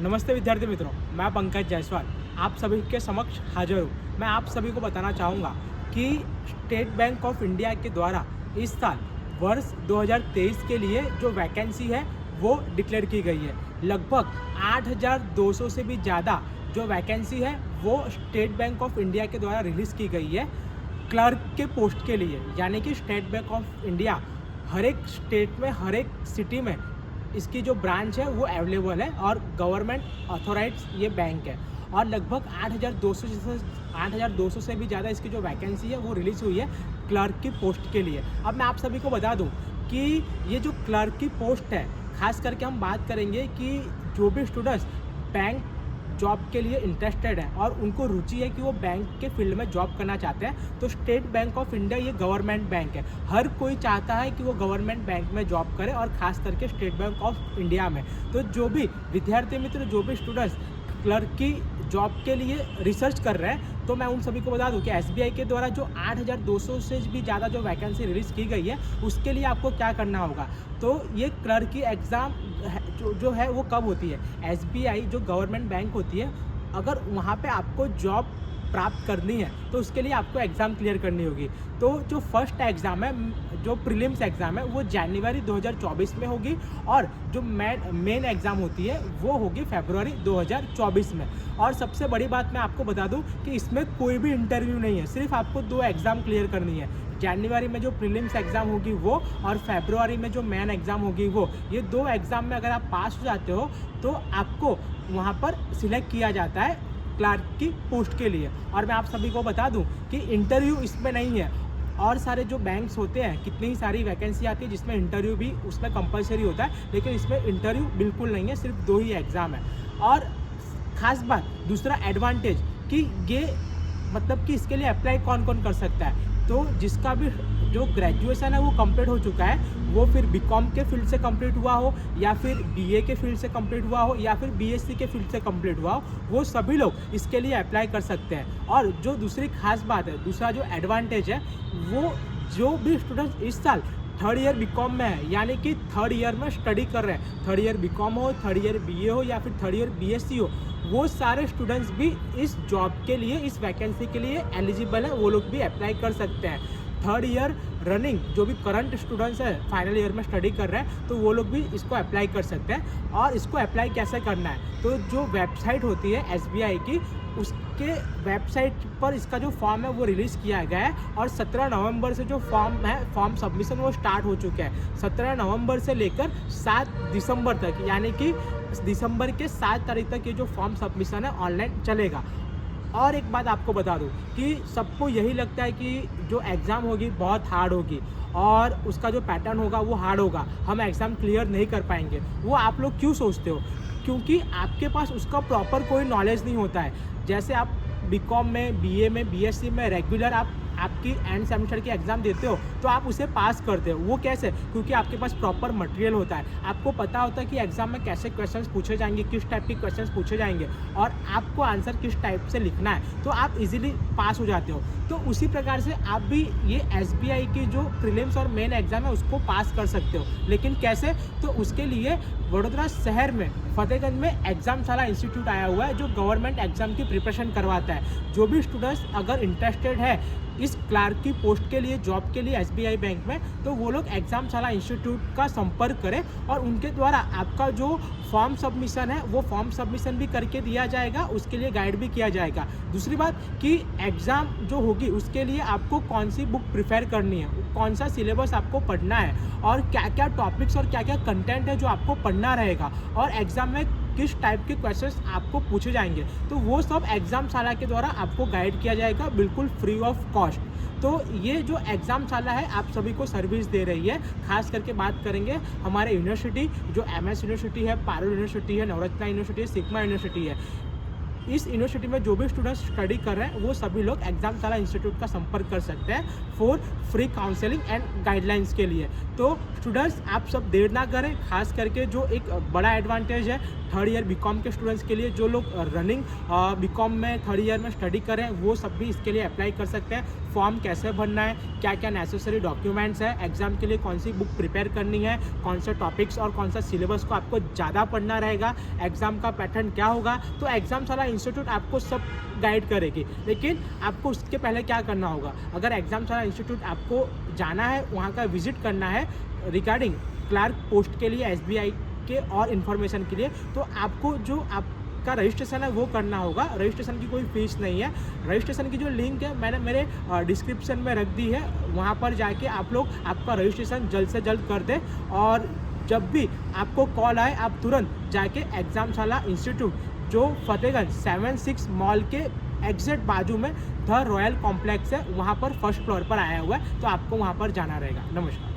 नमस्ते विद्यार्थी मित्रों, मैं पंकज जायसवाल आप सभी के समक्ष हाजिर हूँ। मैं आप सभी को बताना चाहूँगा कि स्टेट बैंक ऑफ इंडिया के द्वारा इस साल वर्ष 2023 के लिए जो वैकेंसी है वो डिक्लेयर की गई है। लगभग 8,200 से भी ज़्यादा जो वैकेंसी है वो स्टेट बैंक ऑफ इंडिया के द्वारा रिलीज़ की गई है क्लर्क के पोस्ट के लिए। यानी कि स्टेट बैंक ऑफ इंडिया हर एक स्टेट में, हर एक सिटी में इसकी जो ब्रांच है वो अवेलेबल है और गवर्नमेंट ऑथोराइज ये बैंक है। और लगभग 8,200 से भी ज़्यादा इसकी जो वैकेंसी है वो रिलीज़ हुई है क्लर्क की पोस्ट के लिए। अब मैं आप सभी को बता दूं कि ये जो क्लर्क की पोस्ट है, खास करके हम बात करेंगे कि जो भी स्टूडेंट्स बैंक जॉब के लिए इंटरेस्टेड है और उनको रुचि है कि वो बैंक के फील्ड में जॉब करना चाहते हैं, तो स्टेट बैंक ऑफ इंडिया ये गवर्नमेंट बैंक है। हर कोई चाहता है कि वो गवर्नमेंट बैंक में जॉब करे और ख़ास करके स्टेट बैंक ऑफ इंडिया में। तो जो भी विद्यार्थी मित्र, जो भी स्टूडेंट्स क्लर्क की जॉब के लिए रिसर्च कर रहे हैं, तो मैं उन सभी को बता दूं कि एसबीआई के द्वारा जो 8,200 से भी ज़्यादा जो वैकेंसी रिलीज़ की गई है उसके लिए आपको क्या करना होगा। तो ये क्लर्क की एग्ज़ाम जो है वो कब होती है। एसबीआई जो गवर्नमेंट बैंक होती है, अगर वहाँ पे आपको जॉब प्राप्त करनी है तो उसके लिए आपको एग्ज़ाम क्लियर करनी होगी। तो जो फर्स्ट एग्ज़ाम है, जो प्रीलिम्स एग्ज़ाम है, वो जनवरी 2024 में होगी और जो मेन एग्ज़ाम होती है वो होगी फरवरी 2024 में। और सबसे बड़ी बात मैं आपको बता दूं कि इसमें कोई भी इंटरव्यू नहीं है, सिर्फ आपको 2 एग्ज़ाम क्लियर करनी है। जनवरी में जो प्रीलिम्स एग्ज़ाम होगी वो और फरवरी में जो मेन एग्ज़ाम होगी वो। ये 2 एग्ज़ाम में अगर आप पास हो जाते हो तो आपको वहाँ पर सिलेक्ट किया जाता है क्लर्क की पोस्ट के लिए। और मैं आप सभी को बता दूं कि इंटरव्यू इसमें नहीं है। और सारे जो बैंक्स होते हैं, कितनी ही सारी वैकेंसी आती है जिसमें इंटरव्यू भी उसमें कंपलसरी होता है, लेकिन इसमें इंटरव्यू बिल्कुल नहीं है, सिर्फ 2 ही एग्ज़ाम है। और ख़ास बात, दूसरा एडवांटेज कि ये मतलब कि इसके लिए अप्लाई कौन कौन कर सकता है। तो जिसका भी जो ग्रेजुएशन है वो कंप्लीट हो चुका है, वो फिर बीकॉम के फील्ड से कंप्लीट हुआ हो या फिर बीए के फील्ड से कंप्लीट हुआ हो या फिर बीएससी के फील्ड से कंप्लीट हुआ हो, वो सभी लोग इसके लिए अप्लाई कर सकते हैं। और जो दूसरी खास बात है, दूसरा जो एडवांटेज है, वो जो भी स्टूडेंट्स इस साल 3rd ईयर बीकॉम में है, यानी कि 3rd ईयर में स्टडी कर रहे हैं, 3rd ईयर बीकॉम हो, 3rd ईयर बीए हो या फिर 3rd ईयर बीएससी हो, वो सारे स्टूडेंट्स भी इस जॉब के लिए, इस वैकेंसी के लिए एलिजिबल है, वो लोग भी अप्लाई कर सकते हैं। 3rd ईयर रनिंग जो भी करंट स्टूडेंट्स है, फाइनल ईयर में स्टडी कर रहे हैं, तो वो लोग भी इसको अप्लाई कर सकते हैं। और इसको अप्लाई कैसे करना है, तो जो वेबसाइट होती है एसबीआई की, उसके वेबसाइट पर इसका जो फॉर्म है वो रिलीज़ किया गया है। और 17 नवंबर से जो फॉर्म है, फॉर्म सबमिशन वो स्टार्ट हो चुका है। 17 नवंबर से लेकर 7 दिसंबर तक, यानी कि दिसंबर के 7 तारीख तक ये जो फॉर्म सबमिशन है ऑनलाइन चलेगा। और एक बात आपको बता दूं कि सबको यही लगता है कि जो एग्ज़ाम होगी बहुत हार्ड होगी और उसका जो पैटर्न होगा वो हार्ड होगा, हम एग्ज़ाम क्लियर नहीं कर पाएंगे। वो आप लोग क्यों सोचते हो? क्योंकि आपके पास उसका प्रॉपर कोई नॉलेज नहीं होता है। जैसे आप बीकॉम में, बीए में, बीएससी में रेगुलर आपकी एंड सेमेस्टर की एग्ज़ाम देते हो तो आप उसे पास करते हो। वो कैसे? क्योंकि आपके पास प्रॉपर मटेरियल होता है, आपको पता होता है कि एग्ज़ाम में कैसे क्वेश्चंस पूछे जाएंगे, किस टाइप के क्वेश्चंस पूछे जाएंगे और आपको आंसर किस टाइप से लिखना है, तो आप इजीली पास हो जाते हो। तो उसी प्रकार से आप भी ये एसबीआई की जो प्रीलिम्स और मेन एग्ज़ाम है उसको पास कर सकते हो। लेकिन कैसे? तो उसके लिए वडोदरा शहर में फतेहगंज में एग्ज़ामशाला इंस्टीट्यूट आया हुआ है जो गवर्नमेंट एग्ज़ाम की प्रिपरेशन करवाता है। जो भी स्टूडेंट्स अगर इंटरेस्टेड है इस क्लर्क की पोस्ट के लिए, जॉब के लिए एसबीआई बैंक में, तो वो लोग एग्ज़ामशाला इंस्टीट्यूट का संपर्क करें और उनके द्वारा आपका जो फॉर्म सबमिशन है वो फॉर्म सबमिशन भी करके दिया जाएगा, उसके लिए गाइड भी किया जाएगा। दूसरी बात कि एग्ज़ाम जो होगी उसके लिए आपको कौन सी बुक प्रिफेयर करनी है, कौन सा सिलेबस आपको पढ़ना है और क्या क्या टॉपिक्स और क्या क्या कंटेंट है जो आपको पढ़ना रहेगा और एग्ज़ाम में किस टाइप के क्वेश्चंस आपको पूछे जाएंगे, तो वो सब एग्ज़ामशाला के द्वारा आपको गाइड किया जाएगा बिल्कुल फ्री ऑफ कॉस्ट। तो ये जो एग्ज़ामशाला है आप सभी को सर्विस दे रही है। खास करके बात करेंगे हमारे यूनिवर्सिटी, जो एमएस यूनिवर्सिटी है, पारुल यूनिवर्सिटी है, नवरत्ना यूनिवर्सिटी है, सिग्मा यूनिवर्सिटी है, इस यूनिवर्सिटी में जो भी स्टूडेंट्स स्टडी कर रहे हैं वो सभी लोग एग्जामशाला इंस्टीट्यूट का संपर्क कर सकते हैं for free counselling and guidelines के लिए। तो स्टूडेंट्स आप सब देर ना करें, खास करके जो एक बड़ा एडवांटेज है थर्ड ईयर बीकॉम के स्टूडेंट्स के लिए, जो लोग रनिंग बीकॉम में थर्ड ईयर में स्टडी करें वो सब भी इसके लिए अप्लाई कर सकते हैं। फॉर्म कैसे भरना है, क्या क्या नेसेसरी डॉक्यूमेंट्स है, एग्जाम के लिए कौन सी बुक प्रिपेयर करनी है, कौन से टॉपिक्स और कौन सा सिलेबस को आपको ज़्यादा पढ़ना रहेगा, एग्जाम का पैटर्न क्या होगा, तो एग्जामशाला इंस्टीट्यूट आपको सब गाइड करेगी। लेकिन आपको उसके पहले क्या करना होगा, अगर एग्जामशाला इंस्टीट्यूट आपको जाना है, वहाँ का विजिट करना है रिगार्डिंग क्लर्क पोस्ट के लिए SBI के और इन्फॉर्मेशन के लिए, तो आपको जो आपका रजिस्ट्रेशन है वो करना होगा। रजिस्ट्रेशन की कोई फीस नहीं है। रजिस्ट्रेशन की जो लिंक है मैंने मेरे डिस्क्रिप्शन में रख दी है, वहाँ पर जाके आप लोग आपका रजिस्ट्रेशन जल्द से जल्द कर दें। और जब भी आपको कॉल आए आप तुरंत जाके एग्जामशाला इंस्टीट्यूट जो फतेहगंज 7-6 मॉल के एग्जैक्ट बाजू में द रॉयल कॉम्प्लेक्स है, वहाँ पर फर्स्ट फ्लोर पर आया हुआ है, तो आपको वहाँ पर जाना रहेगा। नमस्कार।